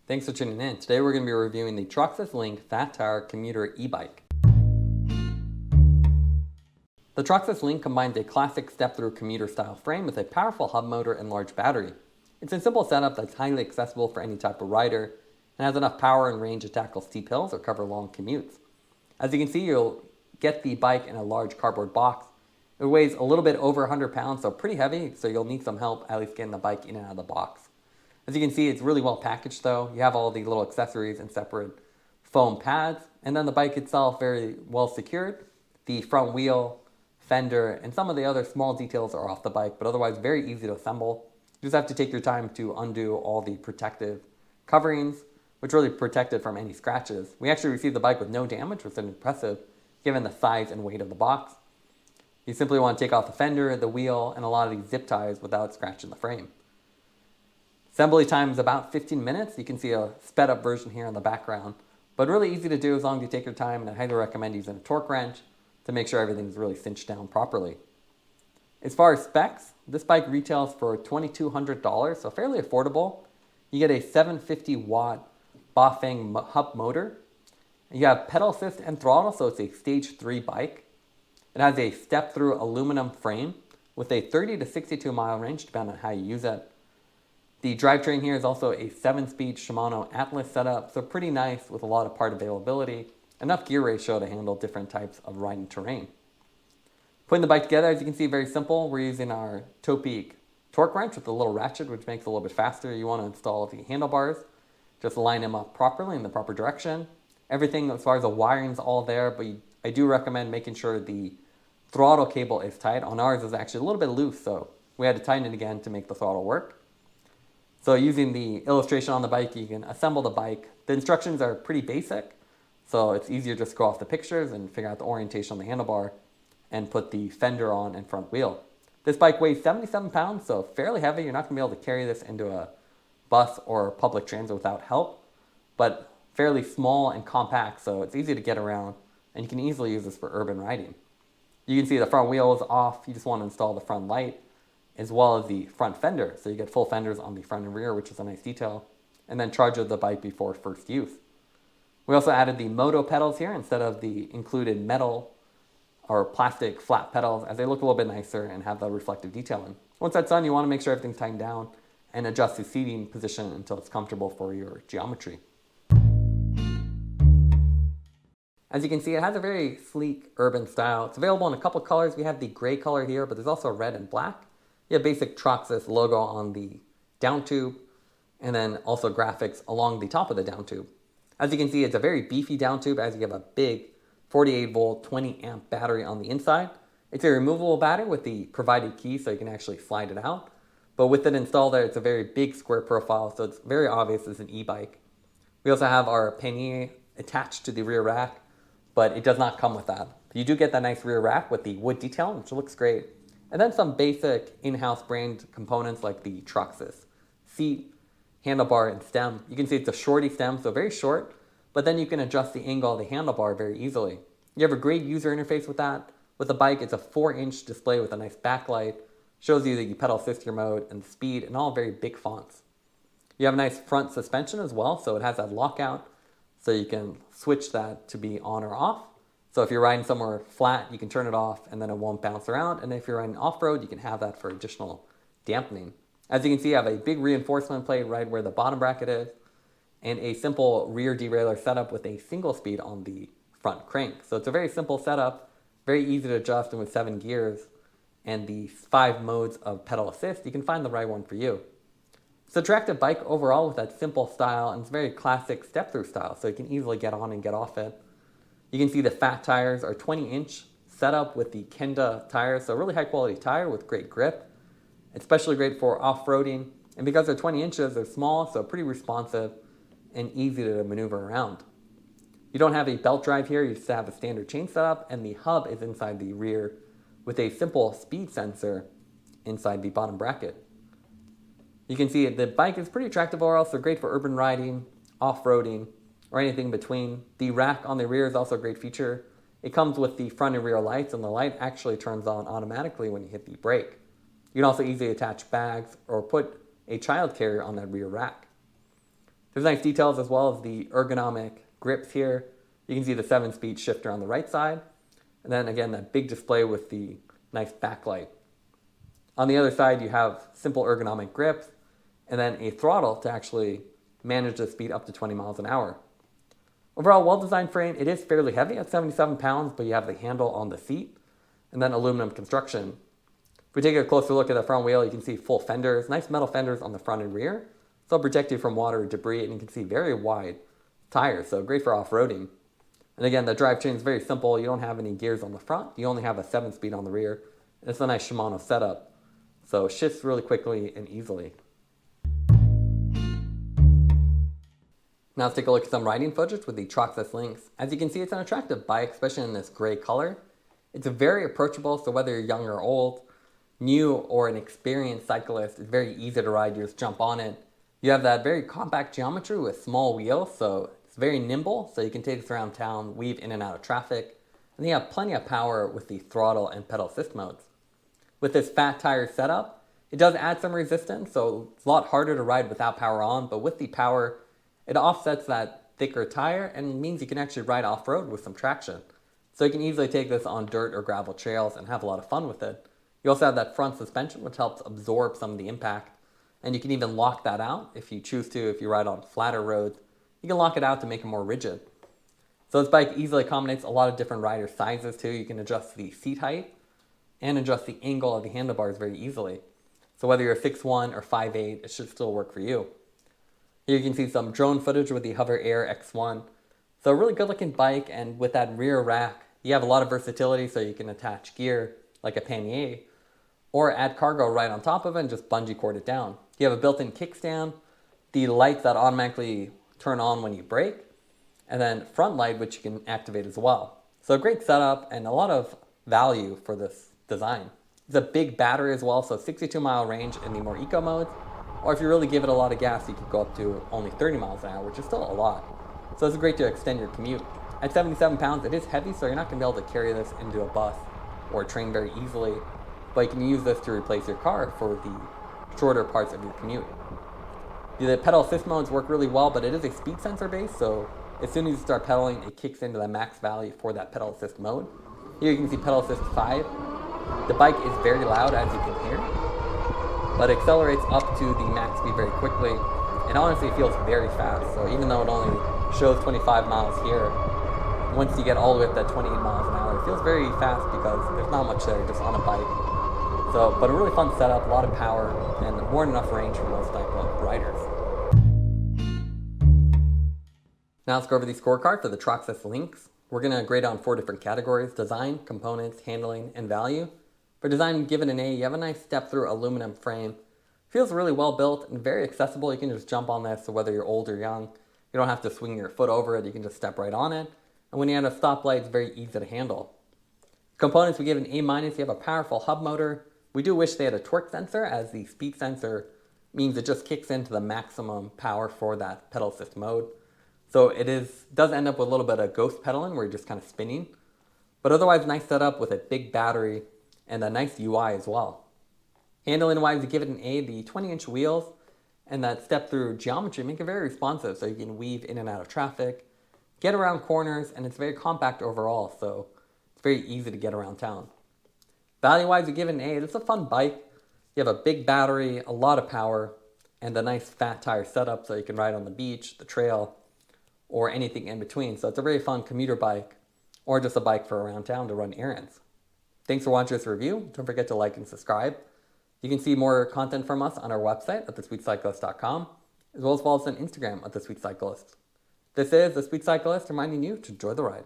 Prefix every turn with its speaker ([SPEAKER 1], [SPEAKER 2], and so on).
[SPEAKER 1] Thanks for tuning in. Today we're going to be reviewing the Troxus Lynx Fat Tire Commuter e-bike. The Troxus Lynx combines a classic step-through commuter style frame with a powerful hub motor and large battery. It's a simple setup that's highly accessible for any type of rider and has enough power and range to tackle steep hills or cover long commutes. As you can see, you'll get the bike in a large cardboard box. It weighs a little bit over 100 pounds, so pretty heavy, so you'll need some help at least getting the bike in and out of the box. As you can see, it's really well packaged though. You have all the little accessories and separate foam pads, and then the bike itself very well secured. The front wheel, fender, and some of the other small details are off the bike, but otherwise very easy to assemble. You just have to take your time to undo all the protective coverings, which really protect it from any scratches. We actually received the bike with no damage, which is impressive given the size and weight of the box. You simply want to take off the fender, the wheel, and a lot of these zip ties without scratching the frame. Assembly time is about 15 minutes. You can see a sped up version here in the background, but really easy to do as long as you take your time, and I highly recommend using a torque wrench to make sure everything's really cinched down properly. As far as specs, this bike retails for $2,200, so fairly affordable. You get a 750 watt Bafang hub motor. You have pedal assist and throttle, so it's a stage 3 bike. It has a step-through aluminum frame with a 30 to 62 mile range depending on how you use it. The drivetrain here is also a 7-speed Shimano Atlas setup, so pretty nice with a lot of part availability, enough gear ratio to handle different types of riding terrain. Putting the bike together, as you can see, very simple. We're using our toe peak torque wrench with a little ratchet, which makes it a little bit faster. You want to install the handlebars, just line them up properly in the proper direction. Everything as far as the wiring is all there, but I do recommend making sure the throttle cable is tight. On ours is actually a little bit loose, so we had to tighten it again to make the throttle work. So using the illustration on the bike, you can assemble the bike. The instructions are pretty basic, so it's easier just to go off the pictures and figure out the orientation on the handlebar and put the fender on and front wheel. This bike weighs 77 pounds, so fairly heavy. You're not going to be able to carry this into a bus or public transit without help, but fairly small and compact, so it's easy to get around, and you can easily use this for urban riding. You can see the front wheel is off. You just want to install the front light, as well as the front fender. So you get full fenders on the front and rear, which is a nice detail, and then charge the bike before first use. We also added the moto pedals here instead of the included metal or plastic flat pedals, as they look a little bit nicer and have the reflective detailing. Once that's done, you want to make sure everything's tightened down and adjust the seating position until it's comfortable for your geometry. As you can see, it has a very sleek urban style. It's available in a couple colors. We have the gray color here, but there's also red and black. You have basic Troxus logo on the down tube, and then also graphics along the top of the down tube. As you can see, it's a very beefy down tube as you have a big 48 volt 20 amp battery on the inside. It's a removable battery with the provided key, so you can actually slide it out. But with it installed there, it's a very big square profile, so it's very obvious it's an e-bike. We also have our pannier attached to the rear rack, but it does not come with that. You do get that nice rear rack with the wood detail, which looks great. And then some basic in-house brand components like the Troxus seat, handlebar, and stem. You can see it's a shorty stem, so very short, but then you can adjust the angle of the handlebar very easily. You have a great user interface with that. With the bike, it's a 4-inch display with a nice backlight. Shows you the pedal assist your mode and the speed, and all very big fonts. You have a nice front suspension as well, so it has that lockout, so you can switch that to be on or off. So if you're riding somewhere flat, you can turn it off and then it won't bounce around. And if you're riding off-road, you can have that for additional dampening. As you can see, I have a big reinforcement plate right where the bottom bracket is, and a simple rear derailleur setup with a single speed on the front crank. So it's a very simple setup, very easy to adjust, and with 7 gears and the 5 modes of pedal assist, you can find the right one for you. It's an attractive bike overall with that simple style, and it's very classic step-through style, so you can easily get on and get off it. You can see the fat tires are 20-inch setup with the Kenda tires, so a really high-quality tire with great grip, especially great for off-roading. And because they're 20 inches, they're small, so pretty responsive and easy to maneuver around. You don't have a belt drive here, you just have a standard chain setup, and the hub is inside the rear with a simple speed sensor inside the bottom bracket. You can see the bike is pretty attractive overall, so great for urban riding, off-roading, or anything in between. The rack on the rear is also a great feature. It comes with the front and rear lights, and the light actually turns on automatically when you hit the brake. You can also easily attach bags or put a child carrier on that rear rack. There's nice details as well as the ergonomic grips here. You can see the 7-speed shifter on the right side. And then again, that big display with the nice backlight. On the other side, you have simple ergonomic grips and then a throttle to actually manage the speed up to 20 miles an hour. Overall, well-designed frame. It is fairly heavy at 77 pounds, but you have the handle on the seat and then aluminum construction. If we take a closer look at the front wheel, you can see full fenders, nice metal fenders on the front and rear. So they'll protect you from water or debris, and you can see very wide tires, so great for off-roading. And again, the drivetrain is very simple. You don't have any gears on the front. You only have a 7-speed on the rear. And it's a nice Shimano setup, so it shifts really quickly and easily. Now let's take a look at some riding footage with the Troxus Lynx. As you can see, it's an attractive bike, especially in this gray color. It's very approachable, so whether you're young or old, new or an experienced cyclist, it's very easy to ride. You just jump on it. You have that very compact geometry with small wheels, so it's very nimble, so you can take this around town, weave in and out of traffic. And you have plenty of power with the throttle and pedal assist modes. With this fat tire setup, it does add some resistance, so it's a lot harder to ride without power on, but with the power, it offsets that thicker tire and means you can actually ride off-road with some traction. So you can easily take this on dirt or gravel trails and have a lot of fun with it. You also have that front suspension, which helps absorb some of the impact. And you can even lock that out if you choose to. If you ride on flatter roads, you can lock it out to make it more rigid. So this bike easily accommodates a lot of different rider sizes too. You can adjust the seat height and adjust the angle of the handlebars very easily. So whether you're 6'1" or 5'8", it should still work for you. Here you can see some drone footage with the Hover Air X1. So a really good looking bike, and with that rear rack, you have a lot of versatility, so you can attach gear like a pannier or add cargo right on top of it and just bungee cord it down. You have a built-in kickstand, the lights that automatically turn on when you brake, and then front light, which you can activate as well. So a great setup and a lot of value for this design. It's a big battery as well, so 62-mile range in the more eco modes, or if you really give it a lot of gas, you could go up to only 30 miles an hour, which is still a lot. So it's great to extend your commute. At 77 pounds, it is heavy, so you're not going to be able to carry this into a bus or a train very easily, but you can use this to replace your car for the shorter parts of your commute. The pedal assist modes work really well, but it is a speed sensor base, so as soon as you start pedaling, it kicks into the max value for that pedal assist mode. Here you can see pedal assist 5. The bike is very loud, as you can hear, but accelerates up to the max speed very quickly, and honestly it feels very fast. So even though it only shows 25 miles here, once you get all the way up to 28 miles an hour, it feels very fast because there's not much there, just on a bike. So, but a really fun setup, a lot of power, and more than enough range for most type of riders. Now let's go over the scorecard for the Troxus Lynx. We're going to grade on 4 different categories: design, components, handling, and value. For design, give it an A. You have a nice step-through aluminum frame. Feels really well built and very accessible. You can just jump on this, so whether you're old or young, you don't have to swing your foot over it. You can just step right on it. And when you're at a stoplight, it's very easy to handle. Components, we give an A-. You have a powerful hub motor. We do wish they had a torque sensor, as the speed sensor means it just kicks into the maximum power for that pedal assist mode. So it does end up with a little bit of ghost pedaling where you're just kind of spinning. But otherwise, nice setup with a big battery and a nice UI as well. Handling-wise, we give it an A. The 20-inch wheels and that step-through geometry make it very responsive, so you can weave in and out of traffic, get around corners, and it's very compact overall, so it's very easy to get around town. Value-wise, we give it an A. It's a fun bike. You have a big battery, a lot of power, and a nice fat tire setup so you can ride on the beach, the trail, or anything in between. So it's a very fun commuter bike, or just a bike for around town to run errands. Thanks for watching this review. Don't forget to like and subscribe. You can see more content from us on our website at thesweetcyclist.com, as well as follow us on Instagram at thesweetcyclist. This is The Sweet Cyclist reminding you to enjoy the ride.